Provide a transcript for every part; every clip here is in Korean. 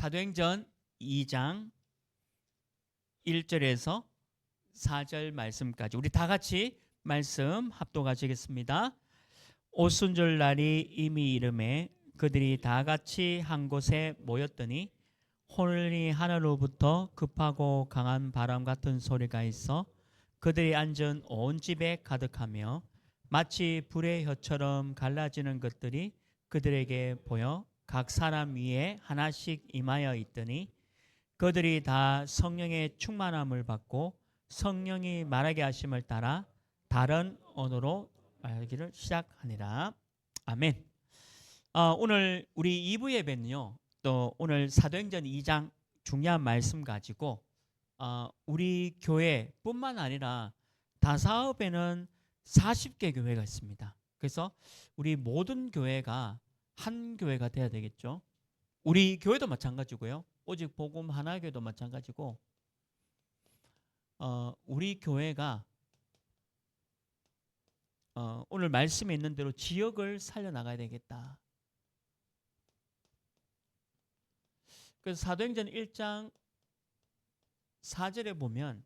사도행전 2장 1절에서 4절 말씀까지 우리 다 같이 말씀 합독하시겠습니다. 오순절 날이 이미 이름에 그들이 다 같이 한 곳에 모였더니 호련히 하늘로부터 급하고 강한 바람 같은 소리가 있어 그들이 앉은 온 집에 가득하며 마치 불의 혀처럼 갈라지는 것들이 그들에게 보여 각 사람 위에 하나씩 임하여 있더니 그들이 다 성령의 충만함을 받고 성령이 말하게 하심을 따라 다른 언어로 말하기를 시작하니라. 아멘. 오늘 우리 2부 예배는요, 또 오늘 사도행전 2장 중요한 말씀 가지고 우리 교회뿐만 아니라 다사업에는 40개 교회가 있습니다. 그래서 우리 모든 교회가 한 교회가 돼야 되겠죠. 우리 교회도 마찬가지고요. 오직 복음 하나교회도 마찬가지고 우리 교회가 오늘 말씀에 있는 대로 지역을 살려나가야 되겠다. 그래서 사도행전 1장 4절에 보면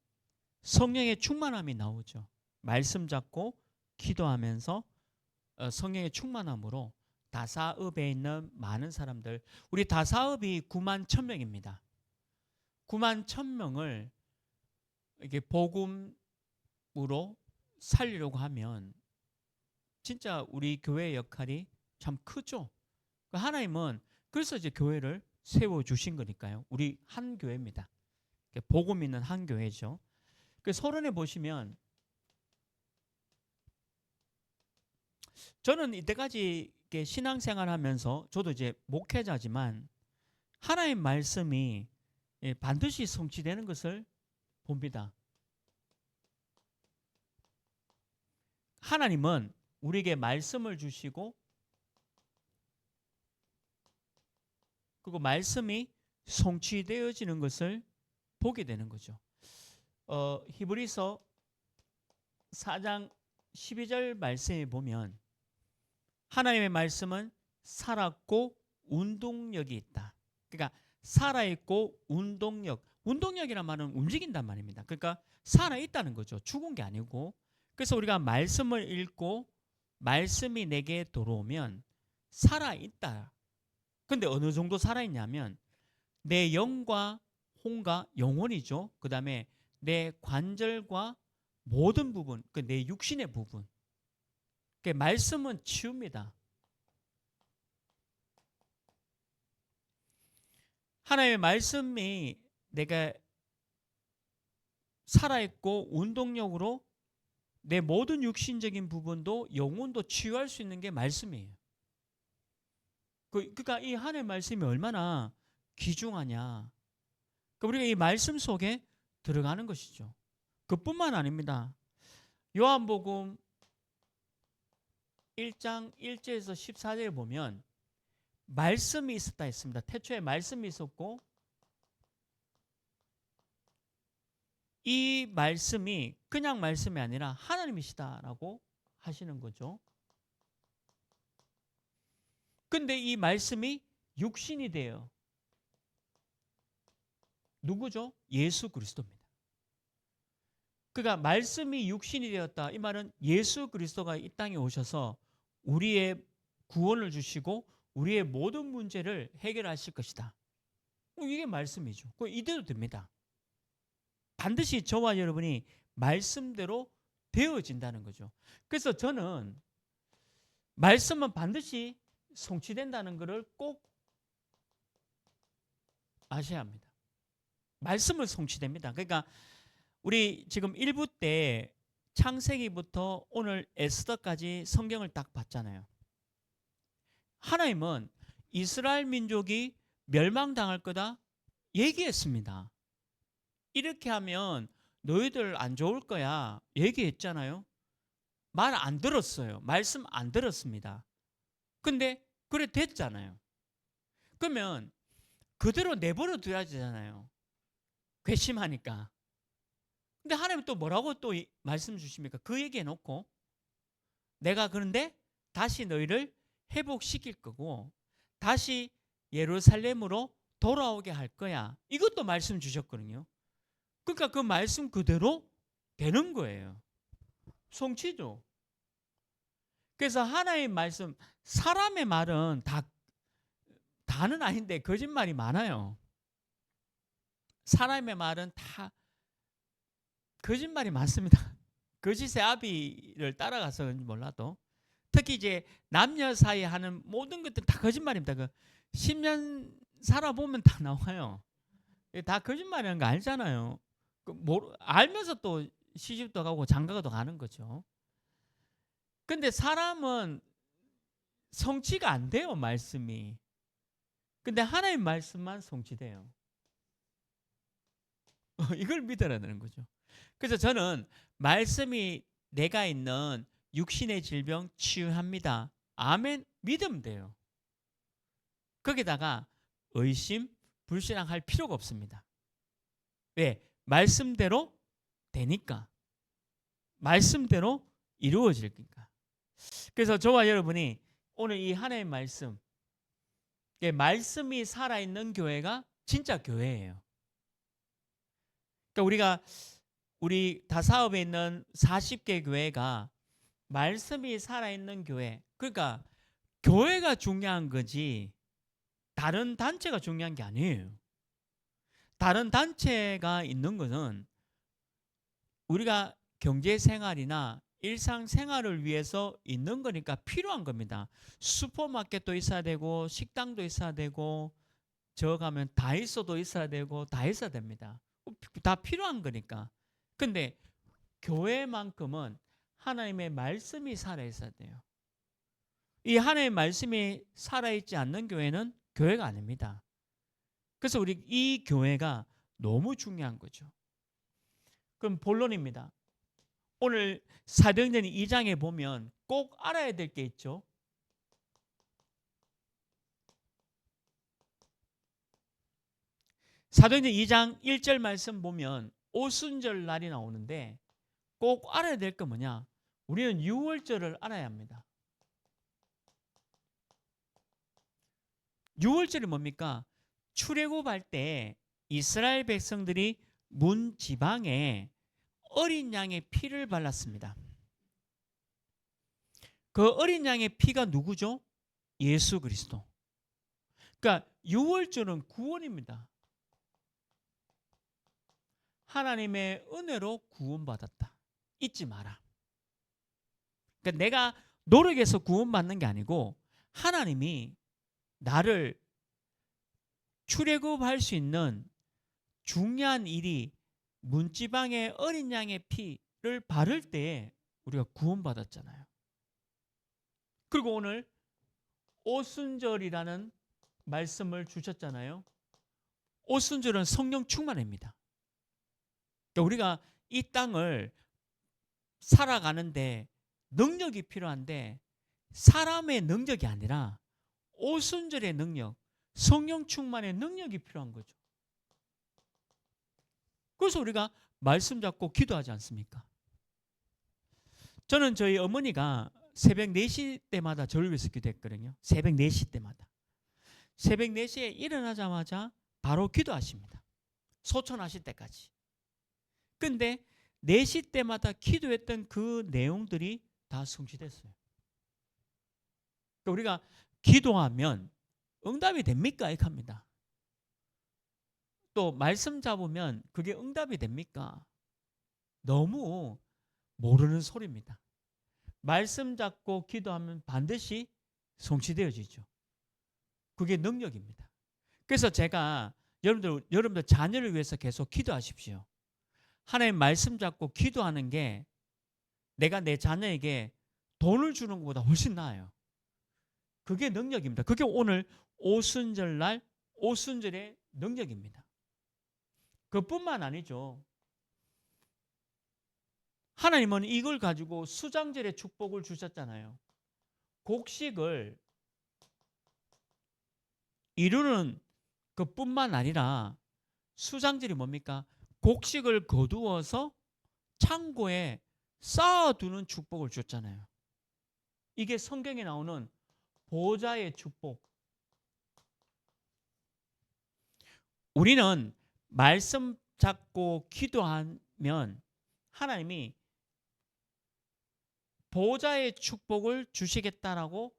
성령의 충만함이 나오죠. 말씀 잡고 기도하면서 성령의 충만함으로 다사읍에 있는 많은 사람들, 우리 다사읍이 9만 1,000명입니다. 9만 1,000명을 이렇게 복음으로 살리려고 하면 진짜 우리 교회의 역할이 참 크죠. 하나님은 그래서 이제 교회를 세워주신 거니까요. 우리 한 교회입니다. 복음 있는 한 교회죠. 그 서론에 보시면 저는 이때까지 신앙생활 하면서 저도 이제 목회자지만 하나님 말씀이 반드시 성취되는 것을 봅니다. 하나님은 우리에게 말씀을 주시고 그리고 말씀이 성취되어지는 것을 보게 되는 거죠. 히브리서 4장 12절 말씀에 보면 하나님의 말씀은 살았고 운동력이 있다. 그러니까 살아있고 운동력이란 말은 움직인단 말입니다. 그러니까 살아있다는 거죠. 죽은 게 아니고. 그래서 우리가 말씀을 읽고 말씀이 내게 들어오면 살아있다. 근데 어느 정도 살아있냐면 내 영과 혼과 영혼이죠. 그 다음에 내 관절과 모든 부분, 내 육신의 부분. 말씀은 치웁니다. 하나님의 말씀이 내가 살아있고 운동력으로 내 모든 육신적인 부분도 영혼도 치유할 수 있는 게 말씀이에요. 그러니까 이 하나님의 말씀이 얼마나 귀중하냐. 우리가 이 말씀 속에 들어가는 것이죠. 그뿐만 아닙니다. 요한복음 1장 1절에서 14절에 보면 말씀이 있었다 했습니다. 태초에 말씀이 있었고 이 말씀이 그냥 말씀이 아니라 하나님이시다라고 하시는 거죠. 근데 이 말씀이 육신이 돼요. 누구죠? 예수 그리스도입니다. 그러니까 말씀이 육신이 되었다. 이 말은 예수 그리스도가 이 땅에 오셔서 우리의 구원을 주시고 우리의 모든 문제를 해결하실 것이다. 이게 말씀이죠. 이대로 됩니다. 반드시 저와 여러분이 말씀대로 되어진다는 거죠. 그래서 저는 말씀은 반드시 성취된다는 것을 꼭 아셔야 합니다. 말씀을 성취됩니다. 그러니까 우리 지금 1부 때 창세기부터 오늘 에스더까지 성경을 딱 봤잖아요. 하나님은 이스라엘 민족이 멸망당할 거다 얘기했습니다. 이렇게 하면 너희들 안 좋을 거야 얘기했잖아요. 말 안 들었어요. 말씀 안 들었습니다. 근데 그래 됐잖아요. 그러면 그대로 내버려 둬야 되잖아요. 괘씸하니까. 근데 하나님 또 뭐라고 또 말씀 주십니까? 그 얘기 해놓고 내가 그런데 다시 너희를 회복시킬 거고 다시 예루살렘으로 돌아오게 할 거야. 이것도 말씀 주셨거든요. 그러니까 그 말씀 그대로 되는 거예요. 성취죠. 그래서 하나의 말씀, 사람의 말은 다는 아닌데 거짓말이 많아요. 사람의 말은 다 거짓말이 많습니다. 거짓의 아비를 따라가서 그런지 몰라도 특히 이제 남녀 사이에 하는 모든 것들 다 거짓말입니다. 그 10년 살아보면 다 나와요. 다 거짓말이라는 거 알잖아요. 알면서 또 시집도 가고 장가도 가는 거죠. 근데 사람은 성취가 안 돼요, 말씀이. 근데 하나님 말씀만 성취돼요. 이걸 믿어야 되는 거죠. 그래서 저는 말씀이 내가 있는 육신의 질병 치유합니다. 아멘. 믿으면 돼요. 거기다가 의심, 불신앙할 필요가 없습니다. 왜? 말씀대로 되니까. 말씀대로 이루어질 거니까. 그래서 저와 여러분이 오늘 이 하나의 말씀, 말씀이 살아있는 교회가 진짜 교회예요. 그러니까 우리 다사업에 있는 40개 교회가 말씀이 살아있는 교회. 그러니까 교회가 중요한 거지 다른 단체가 중요한 게 아니에요. 다른 단체가 있는 것은 우리가 경제생활이나 일상생활을 위해서 있는 거니까 필요한 겁니다. 슈퍼마켓도 있어야 되고 식당도 있어야 되고 저 가면 다이소도 있어야 되고 다 있어야 됩니다. 다 필요한 거니까. 근데 교회만큼은 하나님의 말씀이 살아있어야 돼요. 이 하나님의 말씀이 살아있지 않는 교회는 교회가 아닙니다. 그래서 우리 이 교회가 너무 중요한 거죠. 그럼 본론입니다. 오늘 사도행전 2장에 보면 꼭 알아야 될 게 있죠. 사도행전 2장 1절 말씀 보면 오순절 날이 나오는데 꼭 알아야 될 건 뭐냐? 우리는 유월절을 알아야 합니다. 유월절이 뭡니까? 출애굽할 때 이스라엘 백성들이 문 지방에 어린 양의 피를 발랐습니다. 그 어린 양의 피가 누구죠? 예수 그리스도. 그러니까 유월절은 구원입니다. 하나님의 은혜로 구원받았다. 잊지 마라. 그러니까 내가 노력해서 구원받는 게 아니고 하나님이 나를 출애굽할 수 있는 중요한 일이 문지방의 어린 양의 피를 바를 때에 우리가 구원받았잖아요. 그리고 오늘 오순절이라는 말씀을 주셨잖아요. 오순절은 성령 충만입니다. 그러니까 우리가 이 땅을 살아가는데 능력이 필요한데 사람의 능력이 아니라 오순절의 능력, 성령 충만의 능력이 필요한 거죠. 그래서 우리가 말씀 잡고 기도하지 않습니까? 저는 저희 어머니가 새벽 4시 때마다 저를 위해서 기도했거든요. 새벽 4시 때마다. 새벽 4시에 일어나자마자 바로 기도하십니다. 소천하실 때까지. 근데 4시 때마다 기도했던 그 내용들이 다 성취됐어요. 그러니까 우리가 기도하면 응답이 됩니까? 이렇게 합니다. 또 말씀 잡으면 그게 응답이 됩니까? 너무 모르는 소리입니다. 말씀 잡고 기도하면 반드시 성취되어지죠. 그게 능력입니다. 그래서 제가 여러분들 자녀를 위해서 계속 기도하십시오. 하나님 말씀 잡고 기도하는 게 내가 내 자녀에게 돈을 주는 것보다 훨씬 나아요. 그게 능력입니다. 그게 오늘 오순절날 오순절의 능력입니다. 그뿐만 아니죠. 하나님은 이걸 가지고 수장절의 축복을 주셨잖아요. 곡식을 이루는 그뿐만 아니라 수장절이 뭡니까? 곡식을 거두어서 창고에 쌓아두는 축복을 줬잖아요. 이게 성경에 나오는 보좌의 축복. 우리는 말씀 잡고 기도하면 하나님이 보좌의 축복을 주시겠다라고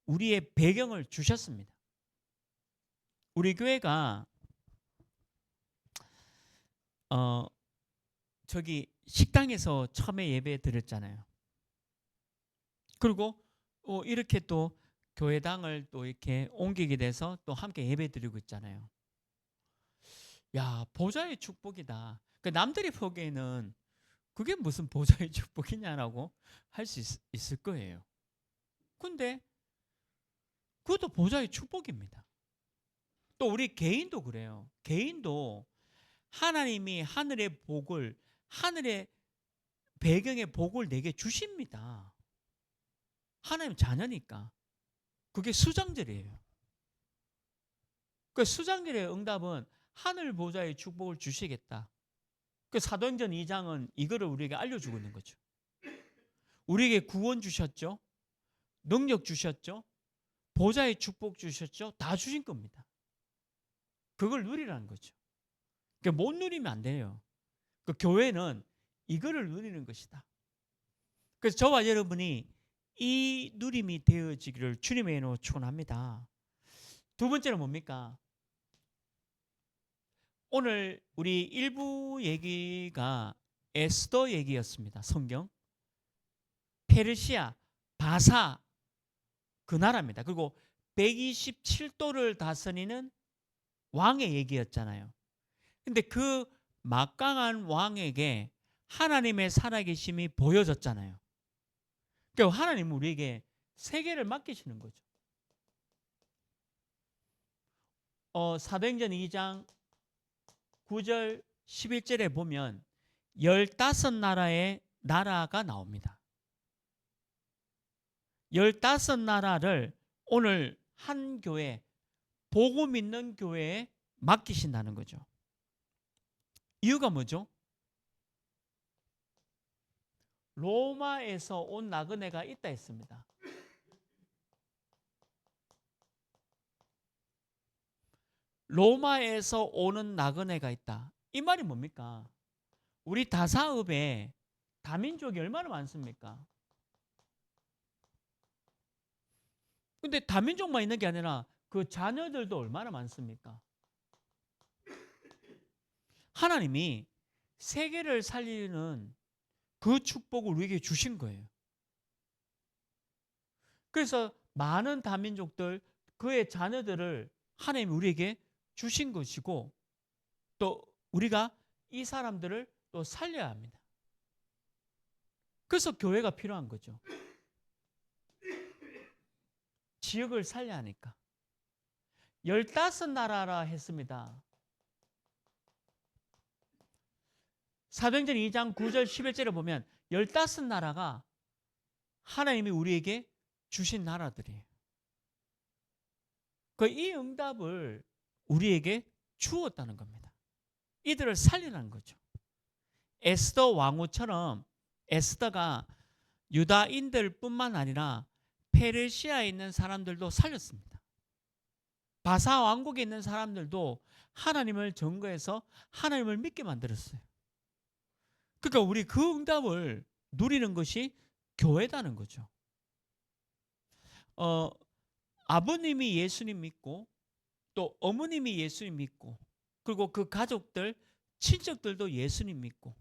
우리의 배경을 주셨습니다. 우리 교회가 저기 식당에서 처음에 예배 드렸잖아요. 그리고 이렇게 또 교회당을 또 이렇게 옮기게 돼서 또 함께 예배 드리고 있잖아요. 야, 보좌의 축복이다. 그 남들이 보기에는 그게 무슨 보좌의 축복이냐라고 할 수 있을 거예요. 근데 그것도 보좌의 축복입니다. 또 우리 개인도 그래요. 개인도 하나님이 하늘의 복을, 하늘의 배경의 복을 내게 주십니다. 하나님 자녀니까. 그게 수장절이에요. 그 수장절의 응답은 하늘 보좌의 축복을 주시겠다. 그 사도행전 2장은 이거를 우리에게 알려주고 있는 거죠. 우리에게 구원 주셨죠. 능력 주셨죠. 보좌의 축복 주셨죠. 다 주신 겁니다. 그걸 누리라는 거죠. 그러니까 못 누리면 안 돼요. 그 교회는 이거를 누리는 것이다. 그래서 저와 여러분이 이 누림이 되어지기를 주님의 이름으로 축원합니다. 두 번째는 뭡니까? 오늘 우리 일부 얘기가 에스더 얘기였습니다. 성경. 페르시아, 바사 그 나라입니다. 그리고 127도를 다스리는 왕의 얘기였잖아요. 근데 그 막강한 왕에게 하나님의 살아계심이 보여졌잖아요. 그러니까 하나님은 우리에게 세계를 맡기시는 거죠. 사도행전 2장 9절 11절에 보면 15나라의 나라가 나옵니다. 15나라를 오늘 한 교회, 복음 있는 교회에 맡기신다는 거죠. 이유가 뭐죠? 로마에서 온 나그네가 있다 했습니다. 로마에서 오는 나그네가 있다. 이 말이 뭡니까? 우리 다사읍에 다민족이 얼마나 많습니까? 근데 다민족만 있는 게 아니라 그 자녀들도 얼마나 많습니까? 하나님이 세계를 살리는 그 축복을 우리에게 주신 거예요. 그래서 많은 다민족들, 그의 자녀들을 하나님이 우리에게 주신 것이고, 또 우리가 이 사람들을 또 살려야 합니다. 그래서 교회가 필요한 거죠. 지역을 살려야 하니까. 15나라라 했습니다. 사도행전 2장 9절 11절에 보면 15나라가 하나님이 우리에게 주신 나라들이에요. 이 응답을 우리에게 주었다는 겁니다. 이들을 살리라는 거죠. 에스더 왕후처럼 에스더가 유다인들 뿐만 아니라 페르시아에 있는 사람들도 살렸습니다. 바사 왕국에 있는 사람들도 하나님을 증거해서 하나님을 믿게 만들었어요. 그러니까 우리 그 응답을 누리는 것이 교회다는 거죠. 아버님이 예수님 믿고 또 어머님이 예수님 믿고 그리고 그 가족들, 친척들도 예수님 믿고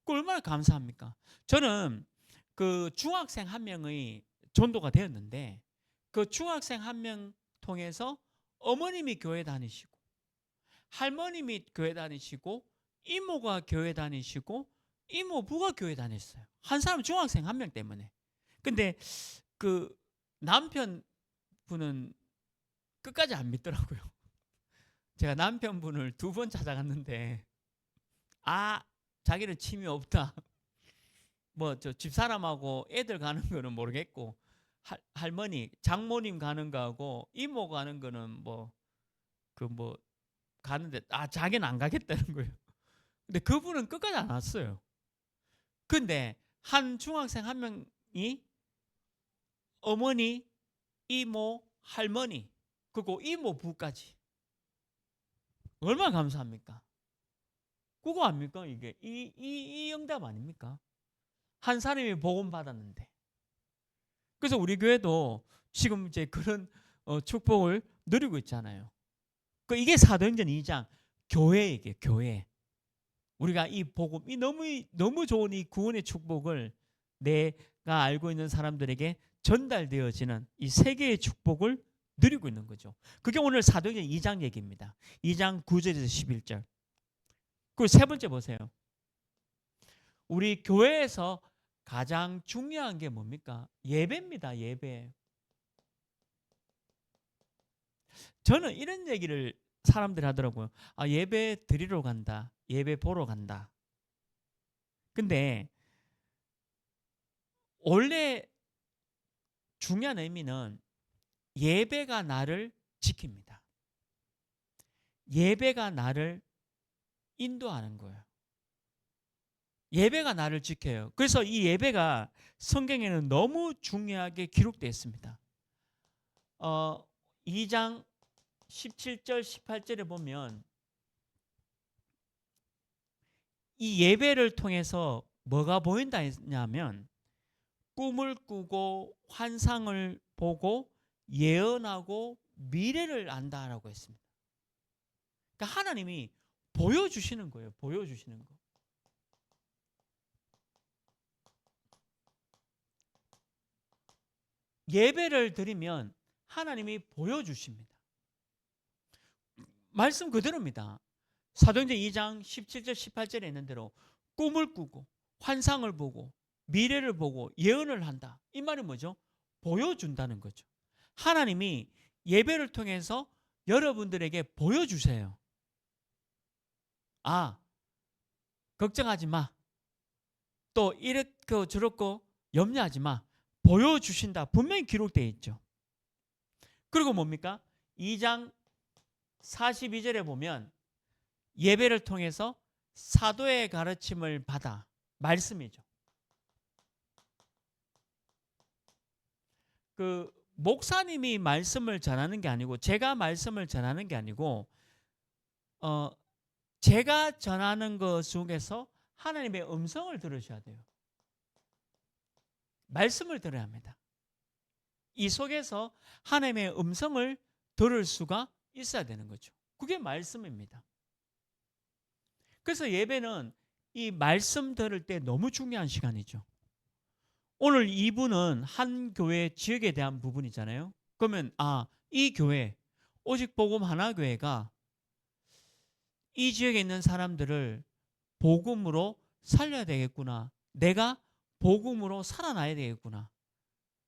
그 얼마나 감사합니까? 저는 그 중학생 한 명의 전도가 되었는데 그 중학생 한 명 통해서 어머님이 교회 다니시고 할머님이 교회 다니시고 이모가 교회 다니시고 이모부가 교회 다녔어요. 한 사람 중학생 한 명 때문에. 근데 그 남편분은 끝까지 안 믿더라고요. 제가 남편분을 2번 찾아갔는데 자기는 취미 없다. 뭐 저 집사람하고 애들 가는 거는 모르겠고 할머니, 장모님 가는 거하고 이모 가는 거는 뭐 가는데 자기는 안 가겠다는 거예요. 근데 그분은 끝까지 안 왔어요. 근데 한 중학생 한 명이 어머니, 이모, 할머니 그리고 이모부까지 얼마나 감사합니까? 그거 아닙니까? 이게 이 응답 아닙니까? 한 사람이 복음 받았는데. 그래서 우리 교회도 지금 이제 그런 축복을 누리고 있잖아요. 이게 사도행전 2장 교회에게 교회. 우리가 이 복음, 이 너무 좋은 이 구원의 축복을 내가 알고 있는 사람들에게 전달되어지는 이 세계의 축복을 누리고 있는 거죠. 그게 오늘 사도행전 2장 얘기입니다. 2장 9절에서 11절. 그리고 세 번째 보세요. 우리 교회에서 가장 중요한 게 뭡니까? 예배입니다. 예배. 저는 이런 얘기를 사람들이 하더라고요. 아, 예배 드리러 간다. 예배 보러 간다. 근데 원래 중요한 의미는 예배가 나를 지킵니다. 예배가 나를 인도하는 거예요. 예배가 나를 지켜요. 그래서 이 예배가 성경에는 너무 중요하게 기록되어 있습니다. 2장 17절 18절에 보면 이 예배를 통해서 뭐가 보인다 했냐면 꿈을 꾸고 환상을 보고 예언하고 미래를 안다라고 했습니다. 그러니까 하나님이 보여주시는 거예요. 보여주시는 거. 예배를 드리면 하나님이 보여주십니다. 말씀 그대로입니다. 사도행전 2장 17절 18절에 있는 대로 꿈을 꾸고 환상을 보고 미래를 보고 예언을 한다. 이 말이 뭐죠? 보여준다는 거죠. 하나님이 예배를 통해서 여러분들에게 보여주세요. 아, 걱정하지 마. 또 이렇고 저렇고 염려하지 마. 보여주신다. 분명히 기록되어 있죠. 그리고 뭡니까? 2장 42절에 보면 예배를 통해서 사도의 가르침을 받아. 말씀이죠. 그 목사님이 말씀을 전하는 게 아니고 제가 말씀을 전하는 게 아니고 제가 전하는 것 중에서 하나님의 음성을 들으셔야 돼요. 말씀을 들어야 합니다. 이 속에서 하나님의 음성을 들을 수가 있어야 되는 거죠. 그게 말씀입니다. 그래서 예배는 이 말씀 들을 때 너무 중요한 시간이죠. 오늘 2부는 한 교회 지역에 대한 부분이잖아요. 그러면 이 교회 오직 복음 하나 교회가 이 지역에 있는 사람들을 복음으로 살려야 되겠구나. 내가 복음으로 살아나야 되겠구나.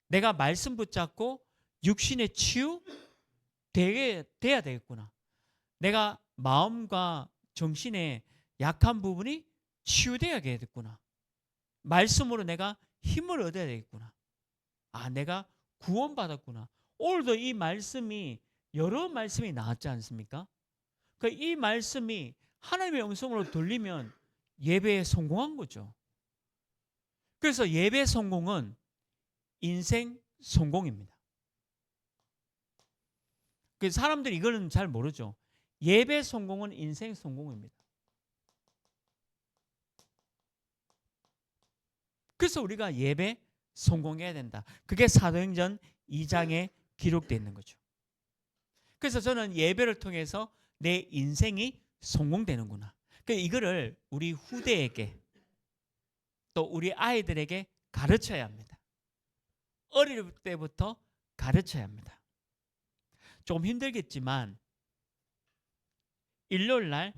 내가 말씀 붙잡고 육신의 치유 돼야 되겠구나. 내가 마음과 정신의 약한 부분이 치유돼야 되겠구나. 말씀으로 내가 힘을 얻어야 되겠구나. 내가 구원받았구나. 오늘도 이 말씀이 여러 말씀이 나왔지 않습니까? 이 말씀이 하나님의 음성으로 들리면 예배에 성공한 거죠. 그래서 예배 성공은 인생 성공입니다. 사람들이 이거는 잘 모르죠. 예배 성공은 인생 성공입니다. 그래서 우리가 예배 성공해야 된다. 그게 사도행전 2장에 기록되어 있는 거죠. 그래서 저는 예배를 통해서 내 인생이 성공되는구나. 이거를 우리 후대에게 또 우리 아이들에게 가르쳐야 합니다. 어릴 때부터 가르쳐야 합니다. 조금 힘들겠지만 일요일날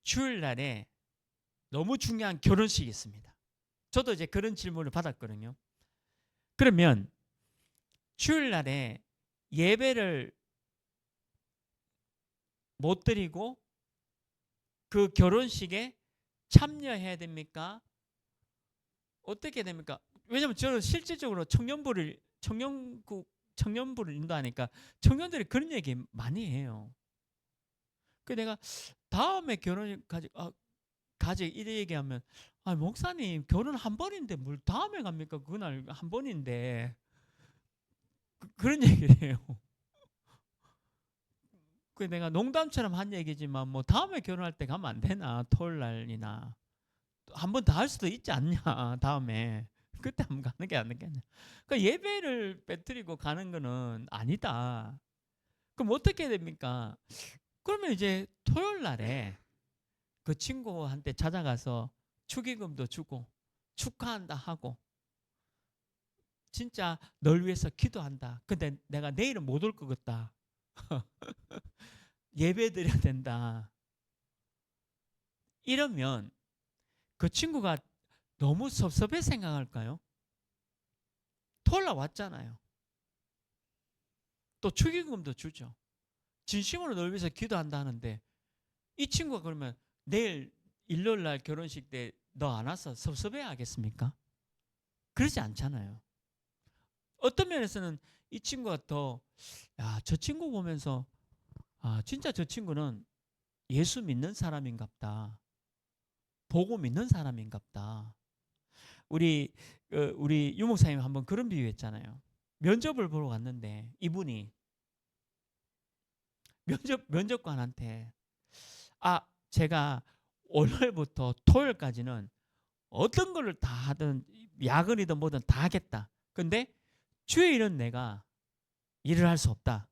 주일날에 너무 중요한 결혼식이 있습니다. 저도 이제 그런 질문을 받았거든요. 그러면 주일날에 예배를 못 드리고 그 결혼식에 참여해야 됩니까? 어떻게 됩니까? 왜냐하면 저는 실질적으로 청년부를 인도하니까 청년들이 그런 얘기 많이 해요. 내가 다음에 결혼 가지 이래 얘기하면 목사님 결혼 한 번인데 뭘 다음에 갑니까? 그날 한 번인데 그런 얘기를 해요. 그 내가 농담처럼 한 얘기지만 뭐 다음에 결혼할 때 가면 안 되나? 토요일 날이나 한 번 더 할 수도 있지 않냐? 다음에 그때 한번 가는 게 안 되겠냐? 그러니까 예배를 빼뜨리고 가는 거는 아니다. 그럼 어떻게 해야 됩니까? 그러면 이제 토요일 날에 그 친구한테 찾아가서 축의금도 주고 축하한다 하고 진짜 널 위해서 기도한다. 근데 내가 내일은 못 올 것 같다. 예배 드려야 된다. 이러면 그 친구가 너무 섭섭해 생각할까요? 토요일 날 왔잖아요. 또 축의금도 주죠. 진심으로 널 위해서 기도한다 하는데 이 친구가 그러면 내일 일요일 날 결혼식 때 너 안 와서 섭섭해 하겠습니까? 그러지 않잖아요. 어떤 면에서는 이 친구가 더, 야, 저 친구 보면서, 아, 진짜 저 친구는 예수 믿는 사람인갑다. 보고 믿는 사람인갑다. 우리 유목사님 한번 그런 비유했잖아요. 면접을 보러 갔는데 이분이 면접관한테 제가 월요일부터 토요일까지는 어떤 거를 다 하든 야근이든 뭐든 다 하겠다. 근데 주일은 내가 일을 할 수 없다.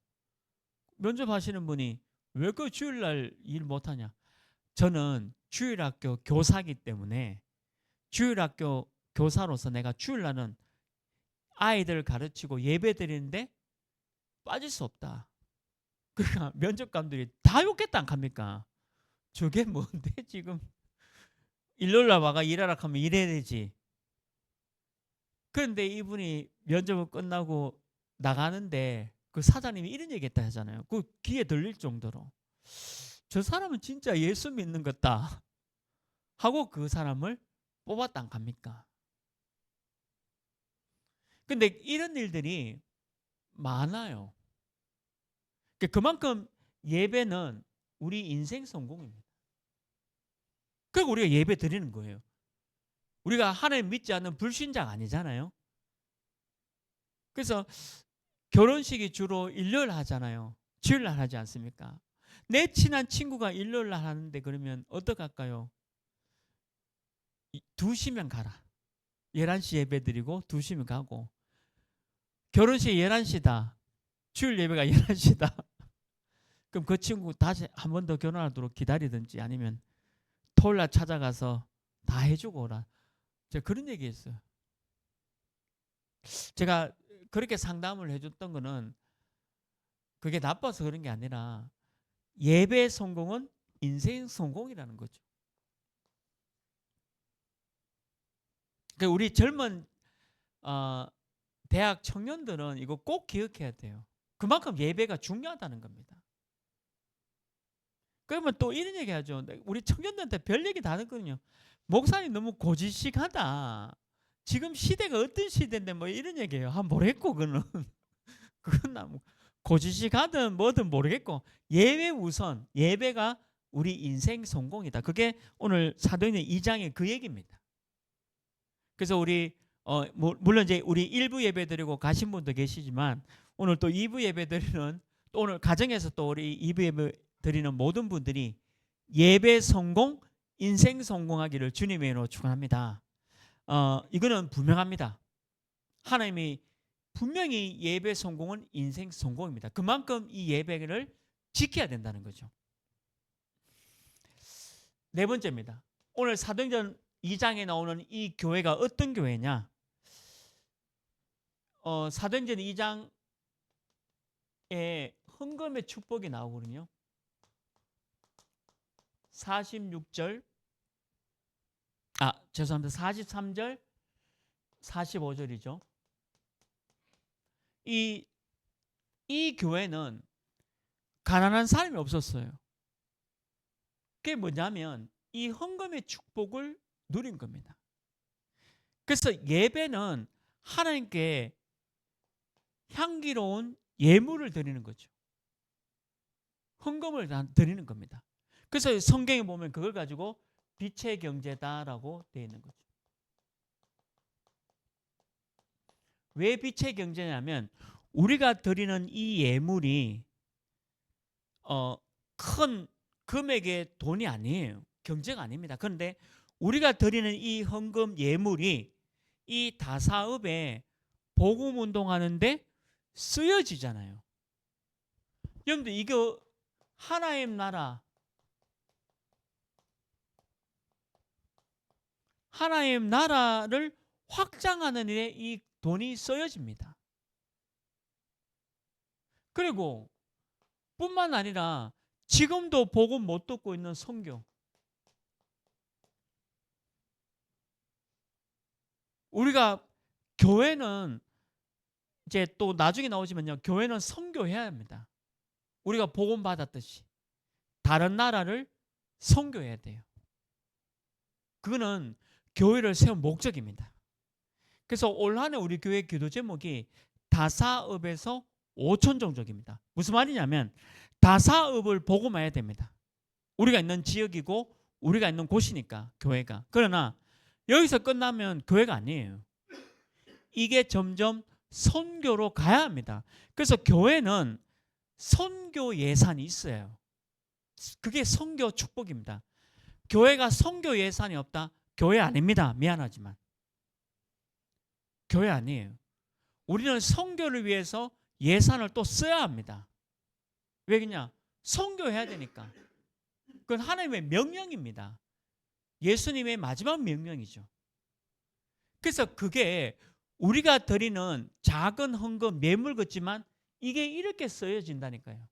면접하시는 분이 왜 그 주일날 일 못하냐? 저는 주일학교 교사기 때문에 주일학교 교사로서 내가 주일날은 아이들 가르치고 예배 드리는데 빠질 수 없다. 그러니까 면접관들이 다 욕했다 안 합니까? 저게 뭔데 지금 일요일날 와가 일하라 하면 일해야 되지. 그런데 이분이 면접을 끝나고 나가는데 그 사장님이 이런 얘기했다 하잖아요. 그 귀에 들릴 정도로 저 사람은 진짜 예수 믿는 것다 하고 그 사람을 뽑았다 안 합니까? 근데 이런 일들이 많아요. 그만큼 예배는 우리 인생 성공입니다. 그리고 우리가 예배 드리는 거예요. 우리가 하나님 믿지 않는 불신자가 아니잖아요. 그래서 결혼식이 주로 일요일 하잖아요. 주일 날 하지 않습니까? 내 친한 친구가 일요일 날 하는데 그러면 어떡할까요? 2시면 가라. 11시 예배 드리고 2시면 가고 결혼식 11시다. 주일 예배가 11시다. 그럼 그 친구 다시 한 번 더 결혼하도록 기다리든지 아니면 토요일 날 찾아가서 다 해주고 오라. 제가 그런 얘기 했어요. 제가 그렇게 상담을 해줬던 거는 그게 나빠서 그런 게 아니라 예배 성공은 인생 성공이라는 거죠. 그러니까 우리 젊은 대학 청년들은 이거 꼭 기억해야 돼요. 그만큼 예배가 중요하다는 겁니다. 그러면 또 이런 얘기 하죠. 우리 청년들한테 별 얘기 다 듣거든요. 목사님 너무 고지식하다. 지금 시대가 어떤 시대인데 뭐 이런 얘기예요. 모르겠고 그거는. 그건 뭐 고지식하든 뭐든 모르겠고 예배 우선 예배가 우리 인생 성공이다. 그게 오늘 사도행전 2장의 그 얘기입니다. 그래서 우리 물론 이제 우리 1부 예배 드리고 가신 분도 계시지만 오늘 또 2부 예배 드리는 또 오늘 가정에서 또 우리 2부 예배 드리는 모든 분들이 예배 성공, 인생 성공하기를 주님의 이름으로 축원합니다. 이거는 분명합니다. 하나님이 분명히 예배 성공은 인생 성공입니다. 그만큼 이 예배를 지켜야 된다는 거죠. 네 번째입니다. 오늘 사도행전 2장에 나오는 이 교회가 어떤 교회냐? 사도행전 2장에 헌금의 축복이 나오거든요. 46절, 죄송합니다. 43절, 45절이죠. 이 교회는 가난한 사람이 없었어요. 그게 뭐냐면 이 헌금의 축복을 누린 겁니다. 그래서 예배는 하나님께 향기로운 예물을 드리는 거죠. 헌금을 드리는 겁니다. 그래서 성경에 보면 그걸 가지고 빛의 경제다라고 되어 있는 거죠. 왜 빛의 경제냐면 우리가 드리는 이 예물이 큰 금액의 돈이 아니에요. 경제가 아닙니다. 그런데 우리가 드리는 이 헌금 예물이 이 다사업에 복음 운동하는데 쓰여지잖아요. 여러분들 이거 하나님 나라, 하나님 나라를 확장하는 일에 이 돈이 쓰여집니다. 그리고 뿐만 아니라 지금도 복음 못 듣고 있는 선교, 우리가 교회는 이제 또 나중에 나오지만요, 교회는 선교해야 합니다. 우리가 복음 받았듯이 다른 나라를 선교해야 돼요. 그거는 교회를 세운 목적입니다. 그래서 올 한해 우리 교회 기도 제목이 다사업에서 5천 종족입니다. 무슨 말이냐면 다사업을 복음화해야 됩니다. 우리가 있는 지역이고 우리가 있는 곳이니까 교회가. 그러나 여기서 끝나면 교회가 아니에요. 이게 점점 선교로 가야 합니다. 그래서 교회는 선교 예산이 있어요. 그게 선교 축복입니다. 교회가 선교 예산이 없다? 교회 아닙니다. 미안하지만. 교회 아니에요. 우리는 선교를 위해서 예산을 또 써야 합니다. 왜냐? 선교해야 되니까. 그건 하나님의 명령입니다. 예수님의 마지막 명령이죠. 그래서 그게 우리가 드리는 작은 헌금 매물 같지만 이게 이렇게 쓰여진다니까요.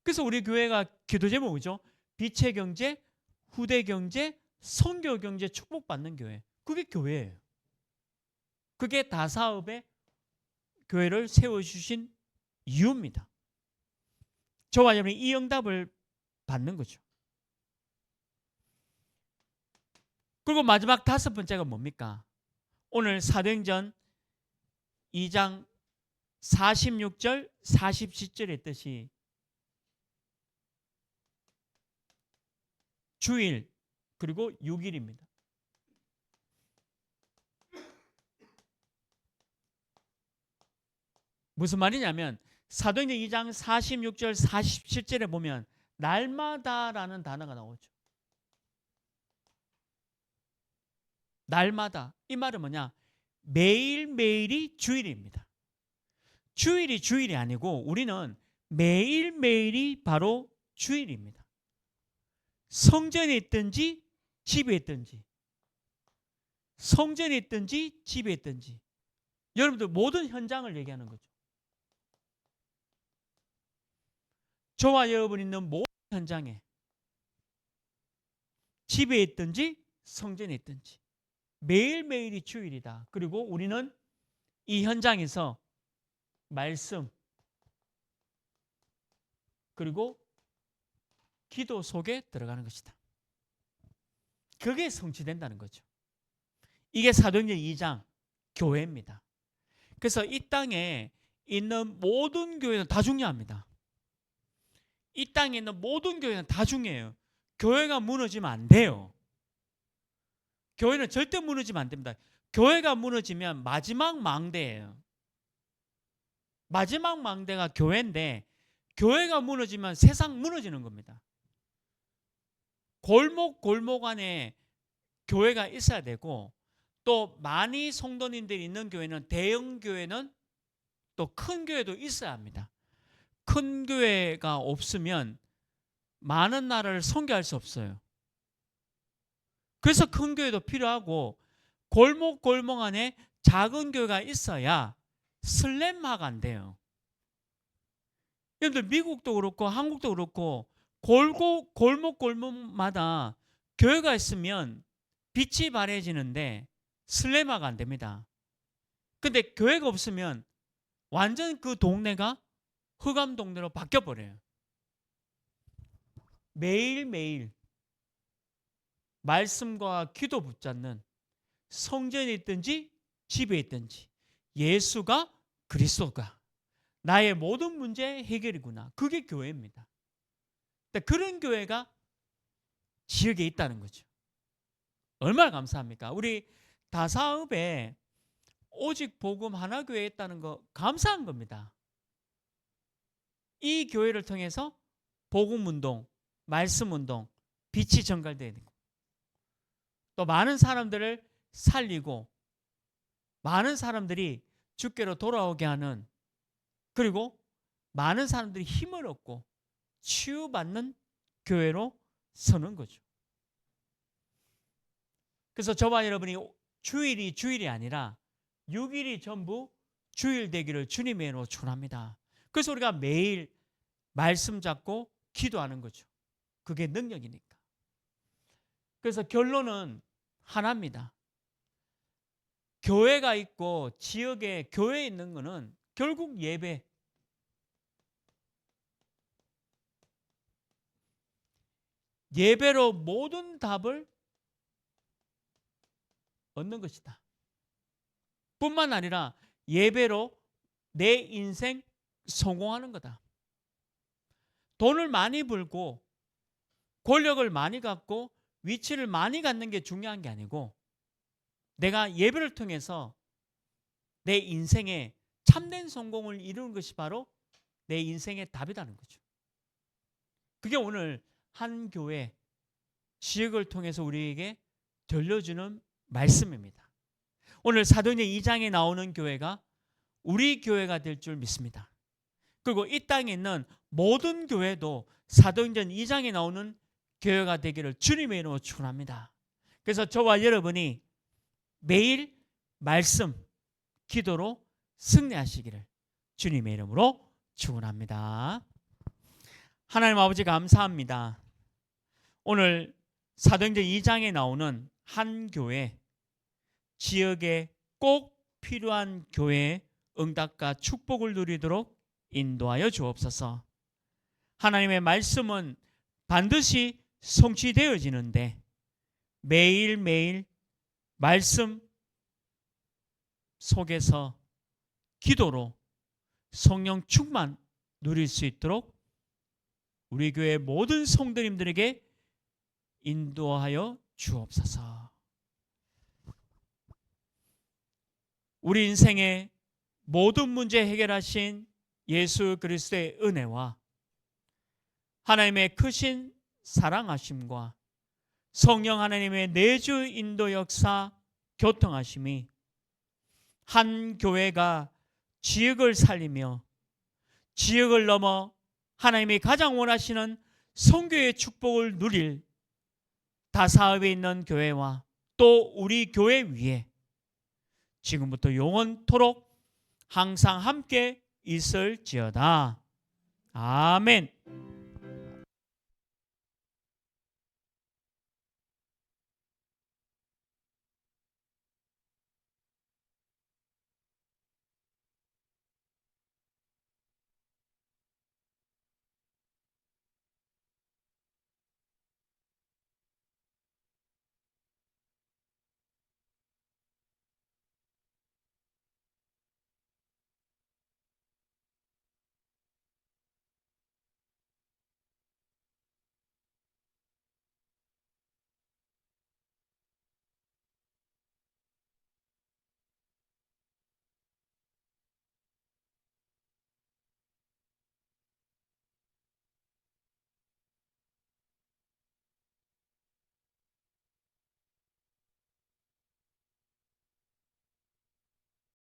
그래서 우리 교회가 기도 제목이죠. 빛의 경제, 후대 경제, 선교 경제 축복받는 교회. 그게 교회예요. 그게 다사업에 교회를 세워주신 이유입니다. 저와 여러분이 이 응답을 받는 거죠. 그리고 마지막 다섯 번째가 뭡니까? 오늘 사도행전 2장 46절 47절의 뜻이 주일 그리고 6일입니다. 무슨 말이냐면 사도행전 2장 46절 47절에 보면 날마다라는 단어가 나오죠. 날마다. 이 말은 뭐냐? 매일매일이 주일입니다. 주일이 주일이 아니고 우리는 매일매일이 바로 주일입니다. 성전에 있든지 집에 있든지, 성전에 있든지 집에 있든지, 여러분들 모든 현장을 얘기하는 거죠. 저와 여러분 있는 모든 현장에, 집에 있든지 성전에 있든지 매일매일이 주일이다. 그리고 우리는 이 현장에서 말씀 그리고 기도 속에 들어가는 것이다. 그게 성취된다는 거죠. 이게 사도행전 2장 교회입니다. 그래서 이 땅에 있는 모든 교회는 다 중요합니다. 이 땅에 있는 모든 교회는 다 중요해요. 교회가 무너지면 안 돼요. 교회는 절대 무너지면 안 됩니다. 교회가 무너지면 마지막 망대예요. 마지막 망대가 교회인데 교회가 무너지면 세상 무너지는 겁니다. 골목 안에 교회가 있어야 되고 또 많이 성도님들이 있는 교회는 대형 교회는 또 큰 교회도 있어야 합니다. 큰 교회가 없으면 많은 나라를 선교할 수 없어요. 그래서 큰 교회도 필요하고 골목 안에 작은 교회가 있어야 슬램화가 안 돼요. 여러분들 미국도 그렇고 한국도 그렇고 골목마다 교회가 있으면 빛이 발해지는데 슬램화가 안 됩니다. 근데 교회가 없으면 완전 그 동네가 흑암 동네로 바뀌어버려요. 매일매일 말씀과 기도 붙잡는, 성전에 있든지 집에 있든지 예수가 그리스도가 나의 모든 문제 해결이구나. 그게 교회입니다. 그런 교회가 지역에 있다는 거죠. 얼마나 감사합니까? 우리 다사읍에 오직 복음 하나교회에 있다는 거 감사한 겁니다. 이 교회를 통해서 복음운동, 말씀운동, 빛이 전갈되어야 되고, 또 많은 사람들을 살리고 많은 사람들이 주께로 돌아오게 하는, 그리고 많은 사람들이 힘을 얻고 치유받는 교회로 서는 거죠. 그래서 저와 여러분이 주일이 주일이 아니라 6일이 전부 주일 되기를 주님의 이름으로 축원합니다. 그래서 우리가 매일 말씀 잡고 기도하는 거죠. 그게 능력이니까. 그래서 결론은 하나입니다. 교회가 있고 지역에 교회에 있는 거는 결국 예배, 예배로 모든 답을 얻는 것이다. 뿐만 아니라 예배로 내 인생 성공하는 거다. 돈을 많이 벌고 권력을 많이 갖고 위치를 많이 갖는 게 중요한 게 아니고, 내가 예배를 통해서 내 인생에 참된 성공을 이루는 것이 바로 내 인생의 답이라는 거죠. 그게 오늘 한 교회 지역을 통해서 우리에게 들려주는 말씀입니다. 오늘 사도행전 2장에 나오는 교회가 우리 교회가 될 줄 믿습니다. 그리고 이 땅에 있는 모든 교회도 사도행전 2장에 나오는 교회가 되기를 주님의 이름으로 축원합니다. 그래서 저와 여러분이 매일 말씀, 기도로 승리하시기를 주님의 이름으로 축원합니다. 하나님 아버지 감사합니다. 오늘 사도행전 2장에 나오는 한 교회, 지역에 꼭 필요한 교회의 응답과 축복을 누리도록 인도하여 주옵소서. 하나님의 말씀은 반드시 성취되어지는데 매일매일 말씀 속에서 기도로 성령 충만 누릴 수 있도록 우리 교회 모든 성도님들에게 인도하여 주옵소서. 우리 인생의 모든 문제 해결하신 예수 그리스도의 은혜와 하나님의 크신 사랑하심과 성령 하나님의 내주 인도 역사 교통하심이 한 교회가 지역을 살리며 지역을 넘어 하나님이 가장 원하시는 선교의 축복을 누릴 다사업에 있는 교회와 또 우리 교회 위에 지금부터 영원토록 항상 함께 있을지어다. 아멘.